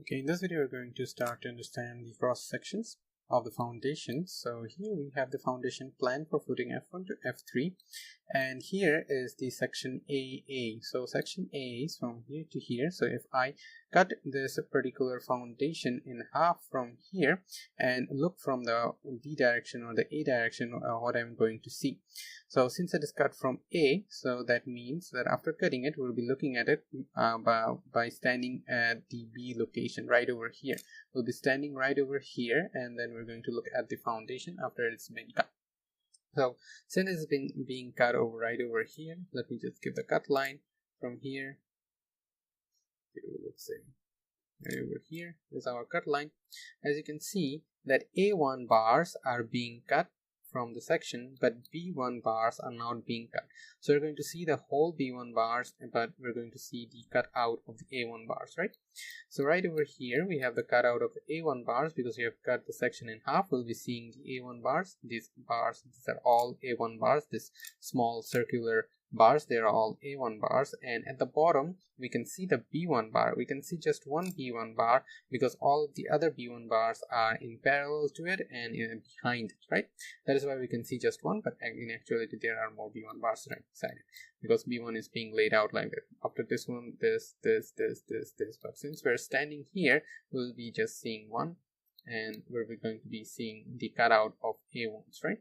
Okay, in this video we're going to start to understand the cross sections of the foundation. So here we have the foundation plan for footing F1 to F3, and here is the section AA. So section A is from here to here. So if I cut this particular foundation in half from here and look from the B direction or the A direction, what I'm going to see. So since it is cut from A, so that means that after cutting it, we'll be looking at it by standing at the B location right over here. We'll be standing right over here, and then we're going to look at the foundation after it's been cut. So since it's been being cut over right over here, let me just give the cut line from here to, let's say, right over here is our cut line. As you can see that A1 bars are being cut from the section, but B1 bars are not being cut. So we're going to see the whole B1 bars, but we're going to see the cut out of the A1 bars, right? So right over here we have the cut out of the A1 bars because we have cut the section in half. We'll be seeing the A1 bars. These are all A1 bars. This small circular bars, they are all A1 bars, and at the bottom we can see the B1 bar. We can see just one B1 bar because all of the other B1 bars are in parallel to it and behind it, right? That is why we can see just one, but in actuality there are more B1 bars right beside it because B1 is being laid out like that. After this one, this, but since we're standing here, we'll be just seeing one, and we're going to be seeing the cutout of A1s, right?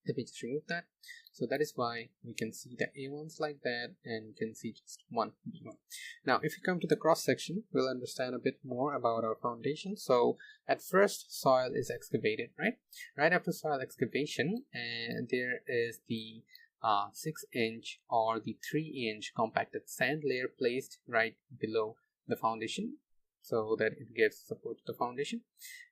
Let me just remove that. So that is why we can see the A1s like that, and we can see just one B1. Now if you come to the cross section, we'll understand a bit more about our foundation. So at first soil is excavated, right after soil excavation, and there is the 6-inch or the 3-inch compacted sand layer placed right below the foundation so that it gives support to the foundation.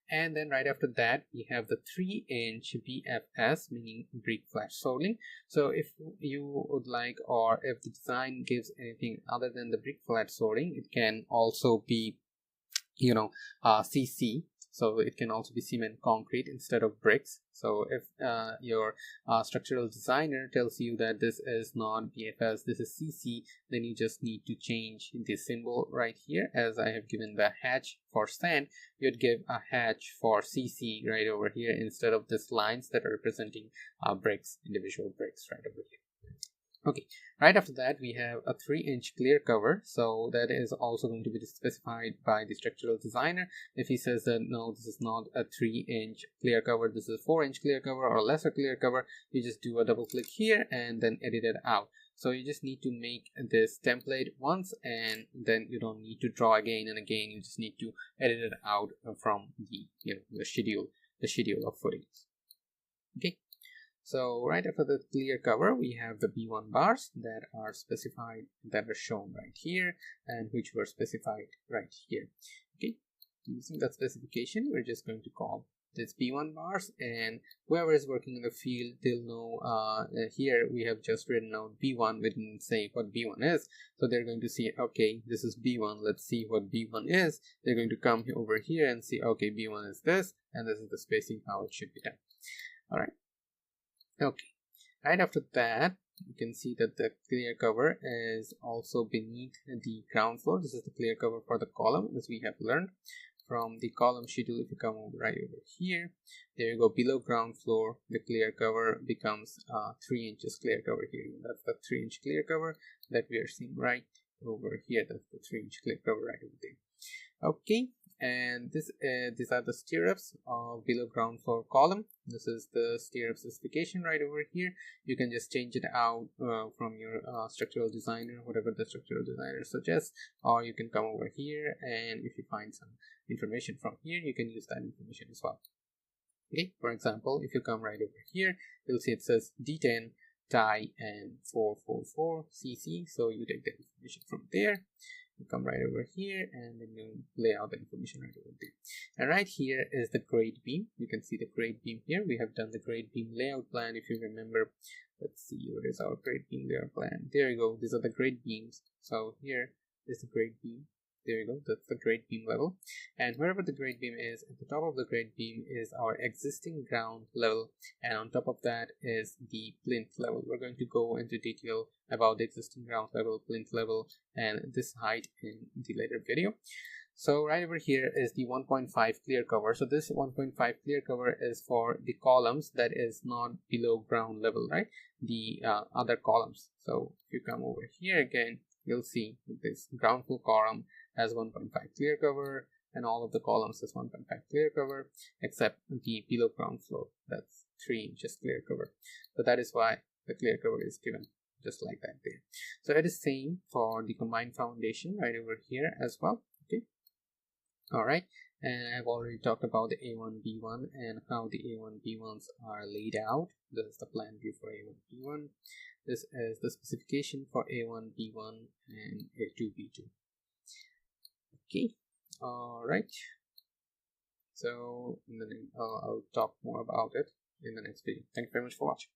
And then right after that we have the 3-inch BFS, meaning brick flat soiling. So if you would like, or if the design gives anything other than the brick flat soiling, it can also be CC. So it can also be cement concrete instead of bricks. So if your structural designer tells you that this is not BFS, this is CC, then you just need to change the symbol right here. As I have given the hatch for sand, you'd give a hatch for CC right over here instead of these lines that are representing bricks, individual bricks right over here. Okay, right after that we have a 3-inch clear cover. So that is also going to be specified by the structural designer. If he says that no, this is not a 3-inch clear cover, this is a 4-inch clear cover or a lesser clear cover, you just do a double click here and then edit it out. So you just need to make this template once, and then you don't need to draw again and again. You just need to edit it out from the schedule of footings. Okay. So right after the clear cover, we have the B1 bars that are specified, that are shown right here, and which were specified right here. Okay, using that specification, we're just going to call this B1 bars, and whoever is working in the field, they'll know here we have just written out B1. We didn't say what B1 is, so they're going to see, okay, this is B1, let's see what B1 is. They're going to come over here and see, okay, B1 is this, and this is the spacing, how it should be done. All right. Okay, right after that you can see that the clear cover is also beneath the ground floor. This is the clear cover for the column, as we have learned from the column schedule. If you come over right over here, there you go, below ground floor, the clear cover becomes 3 inches clear cover here. That's the 3-inch clear cover that we are seeing right over here. That's the 3-inch clear cover right over there. Okay, and these are the stirrups of below ground floor column. This is the stirrup specification right over here. You can just change it out from your structural designer, whatever the structural designer suggests, or you can come over here, and if you find some information from here, you can use that information as well. Okay, for example, if you come right over here, you'll see it says D10 tie and 444 CC. So you take the information from there. You come right over here, and then you lay out the information right over there. And right here is the grade beam. You can see the grade beam here. We have done the grade beam layout plan. If you remember, let's see, where is our grade beam layout plan? There you go. These are the grade beams. So here is the grade beam. There you go, that's the grade beam level. And wherever the grade beam is, at the top of the grade beam is our existing ground level, and on top of that is the plinth level. We're going to go into detail about the existing ground level, plinth level, and this height in the later video. So right over here is the 1.5 clear cover. So this 1.5 clear cover is for the columns that is not below ground level, right? The other columns. So if you come over here again, you'll see this ground floor column has 1.5 clear cover, and all of the columns has 1.5 clear cover, except the below ground floor, that's 3 inches clear cover. So that is why the clear cover is given just like that there. So it is same for the combined foundation right over here as well. Okay. All right, and I've already talked about the A1, B1 and how the A1, B1s are laid out. This is the plan view for A1, B1. This is the specification for A1, B1 and A2, B2. Okay, all right. So I'll talk more about it in the next video. Thank you very much for watching.